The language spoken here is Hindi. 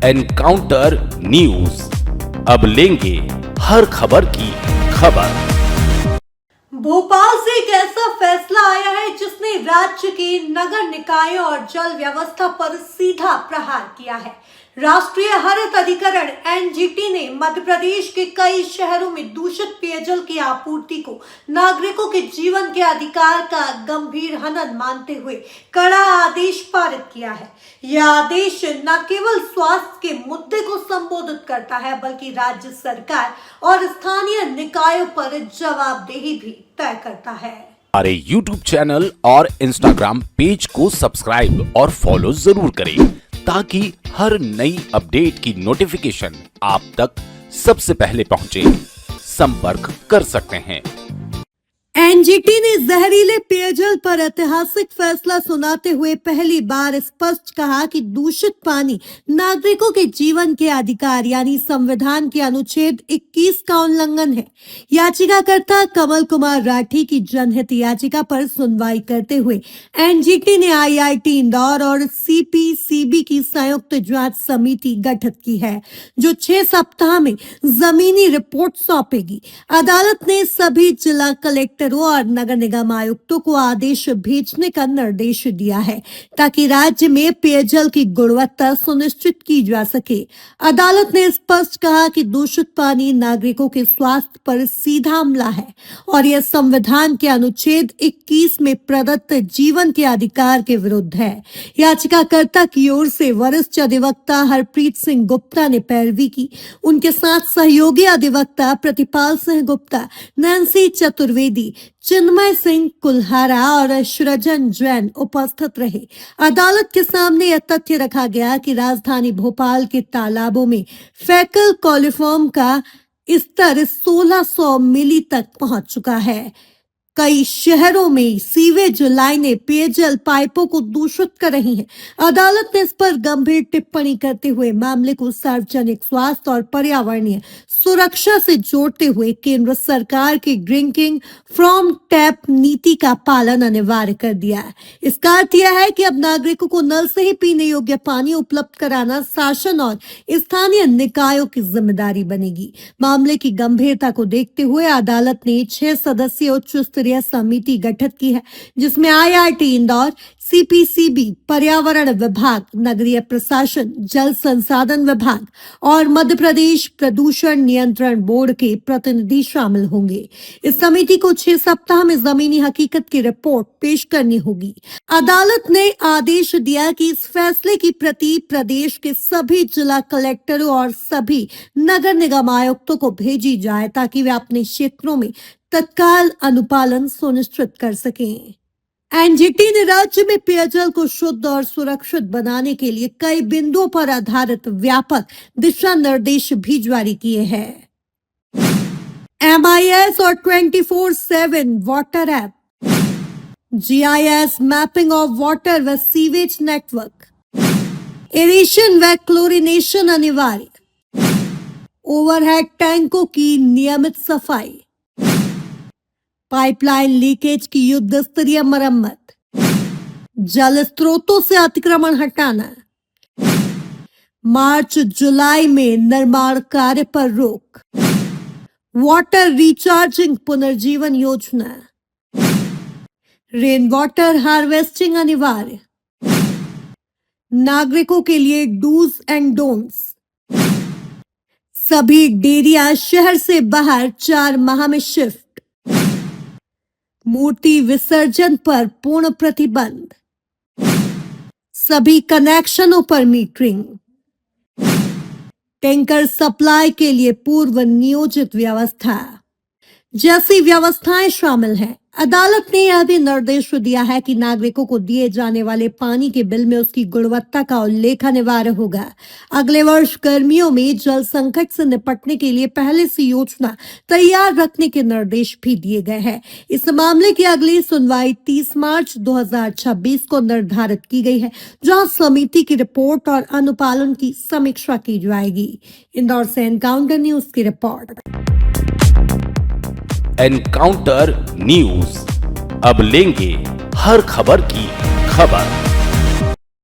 एनकाउंटर न्यूज, अब लेंगे हर खबर की खबर। भोपाल से एक ऐसा फैसला आया है जिसने राज्य के नगर निकायों और जल व्यवस्था पर सीधा प्रहार किया है। राष्ट्रीय हरित अधिकरण एनजीटी ने मध्य प्रदेश के कई शहरों में दूषित पेयजल की आपूर्ति को नागरिकों के जीवन के अधिकार का गंभीर हनन मानते हुए कड़ा आदेश पारित किया है। यह आदेश न केवल स्वास्थ्य के मुद्दे को संबोधित करता है बल्कि राज्य सरकार और स्थानीय निकायों पर जवाबदेही भी तय करता है। हमारे YouTube चैनल और Instagram पेज को सब्सक्राइब और फॉलो जरूर करें ताकि हर नई अपडेट की नोटिफिकेशन आप तक सबसे पहले पहुंचे। संपर्क कर सकते हैं। एनजीटी ने जहरीले पेयजल पर ऐतिहासिक फैसला सुनाते हुए पहली बार स्पष्ट कहा कि दूषित पानी नागरिकों के जीवन के अधिकार यानी संविधान के अनुच्छेद 21 का उल्लंघन है। याचिकाकर्ता कमल कुमार राठी की जनहित याचिका पर सुनवाई करते हुए एनजीटी ने आईआईटी इंदौर और सीपीसीबी की संयुक्त जांच समिति गठित की है, जो 6 सप्ताह में जमीनी रिपोर्ट सौंपेगी। अदालत ने सभी जिला कलेक्टर और नगर निगम आयुक्तों को आदेश भेजने का निर्देश दिया है ताकि राज्य में पेयजल की गुणवत्ता सुनिश्चित की जा सके। अदालत ने स्पष्ट कहा कि दूषित पानी नागरिकों के स्वास्थ्य पर सीधा हमला है और यह संविधान के अनुच्छेद 21 में प्रदत्त जीवन के अधिकार के विरुद्ध है। याचिकाकर्ता की ओर से वरिष्ठ अधिवक्ता हरप्रीत सिंह गुप्ता ने पैरवी की। उनके साथ सहयोगी अधिवक्ता प्रतिपाल सिंह गुप्ता, नैन्सी चतुर्वेदी, चिन्मय सिंह कुल्हारा और सृजन जैन उपस्थित रहे। अदालत के सामने यह तथ्य रखा गया कि राजधानी भोपाल के तालाबों में फैकल कॉलिफॉर्म का स्तर 1600 मिली तक पहुंच चुका है। कई शहरों में सीवेज लाइनें पेयजल पाइपों को दूषित कर रही हैं। अदालत ने इस पर गंभीर टिप्पणी करते हुए मामले को सार्वजनिक स्वास्थ्य और पर्यावरणीय सुरक्षा से जोड़ते हुए केंद्र सरकार की ड्रिंकिंग फ्रॉम टैप नीति का पालन अनिवार्य कर दिया है। इसका अर्थ यह है कि अब नागरिकों को नल से ही पीने योग्य पानी उपलब्ध कराना शासन और स्थानीय निकायों की जिम्मेदारी बनेगी। मामले की गंभीरता को देखते हुए अदालत ने 6 सदस्यीय उच्च स्तरीय समिति गठित की है, जिसमें आईआईटी इंदौर, सीपीसीबी, पर्यावरण विभाग, नगरीय प्रशासन, जल संसाधन विभाग और मध्य प्रदेश प्रदूषण नियंत्रण बोर्ड के प्रतिनिधि शामिल होंगे। इस समिति को 6 सप्ताह में जमीनी हकीकत की रिपोर्ट पेश करनी होगी। अदालत ने आदेश दिया कि इस फैसले की प्रति प्रदेश के सभी जिला कलेक्टरों और सभी नगर निगम आयुक्तों को भेजी जाए ताकि वे अपने क्षेत्रों में तत्काल अनुपालन सुनिश्चित कर सकें। एनजीटी ने राज्य में पेयजल को शुद्ध और सुरक्षित बनाने के लिए कई बिंदुओं पर आधारित व्यापक दिशा निर्देश भी जारी किए हैं। MIS और 24/7 water app, GIS mapping of water व सीवेज नेटवर्क, एरेशन व क्लोरिनेशन अनिवार्य, ओवरहेड टैंकों की नियमित सफाई, पाइपलाइन लीकेज की युद्ध स्तरीय मरम्मत, जल स्रोतों से अतिक्रमण हटाना, मार्च जुलाई में निर्माण कार्य पर रोक, वाटर रिचार्जिंग पुनर्जीवन योजना, रेन वाटर हार्वेस्टिंग अनिवार्य, नागरिकों के लिए डूज एंड डोंट्स, सभी डेयरियां शहर से बाहर 4 माह में शिफ्ट, मूर्ति विसर्जन पर पूर्ण प्रतिबंध, सभी कनेक्शनों पर मीटरिंग, टैंकर सप्लाई के लिए पूर्व नियोजित व्यवस्था जैसी व्यवस्थाएं शामिल हैं। अदालत ने यह भी निर्देश दिया है कि नागरिकों को दिए जाने वाले पानी के बिल में उसकी गुणवत्ता का उल्लेख अनिवार्य होगा। अगले वर्ष गर्मियों में जल संकट से निपटने के लिए पहले से योजना तैयार रखने के निर्देश भी दिए गए हैं। इस मामले की अगली सुनवाई 30 मार्च 2026 को निर्धारित की गई है, जहां समिति की रिपोर्ट और अनुपालन की समीक्षा की जाएगी। इंदौर से एनकाउंटर न्यूज की रिपोर्ट। एनकाउंटर न्यूज, अब लेंगे हर खबर की खबर।